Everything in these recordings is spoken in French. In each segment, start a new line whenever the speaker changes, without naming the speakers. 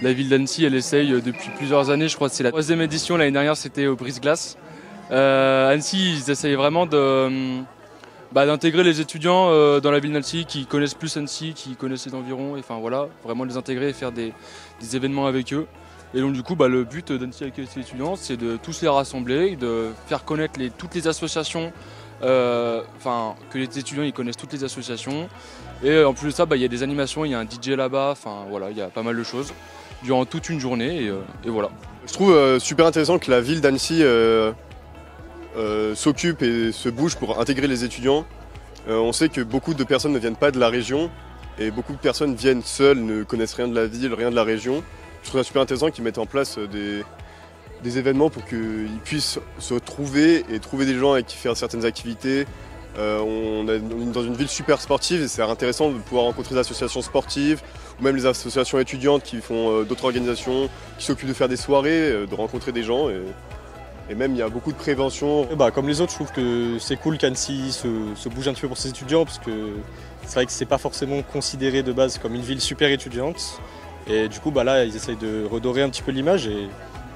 La ville d'Annecy, elle essaye depuis plusieurs années, je crois que c'est la 3e édition, l'année dernière c'était au Brise-Glace. Annecy, ils essayent vraiment d'intégrer les étudiants dans la ville d'Annecy, qui connaissent plus Annecy, qui connaissent les environs, et enfin voilà, vraiment les intégrer et faire des événements avec eux. Et donc du coup, le but d'Annecy avec les étudiants, c'est de tous les rassembler, de faire connaître toutes les associations, que les étudiants ils connaissent toutes les associations. Et en plus de ça, il y a des animations, il y a un DJ là-bas, enfin voilà, il y a pas mal de choses durant toute une journée et voilà.
Je trouve super intéressant que la ville d'Annecy s'occupe et se bouge pour intégrer les étudiants. On sait que beaucoup de personnes ne viennent pas de la région et beaucoup de personnes viennent seules, ne connaissent rien de la ville, rien de la région. Je trouve ça super intéressant qu'ils mettent en place des événements pour qu'ils puissent se retrouver et trouver des gens avec qui faire certaines activités. On est dans une ville super sportive et c'est intéressant de pouvoir rencontrer des associations sportives ou même les associations étudiantes qui font d'autres organisations, qui s'occupent de faire des soirées, de rencontrer des gens. Et même il y a beaucoup de prévention.
Comme les autres, je trouve que c'est cool qu'Annecy se bouge un petit peu pour ses étudiants parce que c'est vrai que c'est pas forcément considéré de base comme une ville super étudiante. Et du coup là ils essayent de redorer un petit peu l'image et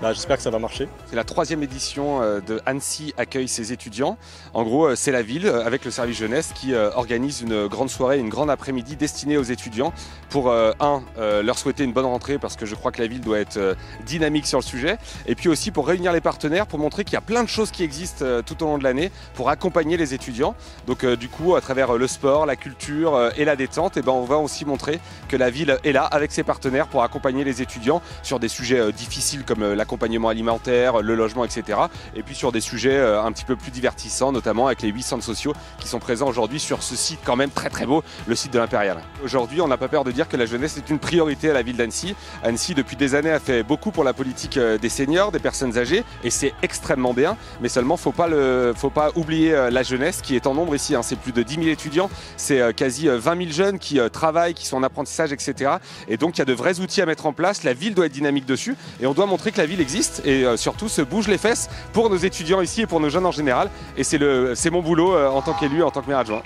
j'espère que ça va marcher.
C'est la 3e édition de Annecy accueille ses étudiants. En gros, c'est la ville avec le service jeunesse qui organise une grande soirée, une grande après-midi destinée aux étudiants pour leur souhaiter une bonne rentrée parce que je crois que la ville doit être dynamique sur le sujet. Et puis aussi pour réunir les partenaires, pour montrer qu'il y a plein de choses qui existent tout au long de l'année pour accompagner les étudiants. Donc du coup, à travers le sport, la culture et la détente, on va aussi montrer que la ville est là avec ses partenaires pour accompagner les étudiants sur des sujets difficiles comme l'accompagnement alimentaire, le logement, etc. Et puis sur des sujets un petit peu plus divertissants, notamment avec les 8 centres sociaux qui sont présents aujourd'hui sur ce site quand même très très beau, le site de l'Impérial. Aujourd'hui, on n'a pas peur de dire que la jeunesse est une priorité à la ville d'Annecy. Annecy, depuis des années, a fait beaucoup pour la politique des seniors, des personnes âgées, et c'est extrêmement bien. Mais seulement, faut pas oublier la jeunesse qui est en nombre ici. C'est plus de 10 000 étudiants, c'est quasi 20 000 jeunes qui travaillent, qui sont en apprentissage, etc. Et donc, il y a de vrais outils à mettre en place. La ville doit être dynamique dessus, et on doit montrer que la ville existe et surtout se bouge les fesses pour nos étudiants ici et pour nos jeunes en général. Et c'est mon boulot en tant qu'élu, en tant que maire adjoint.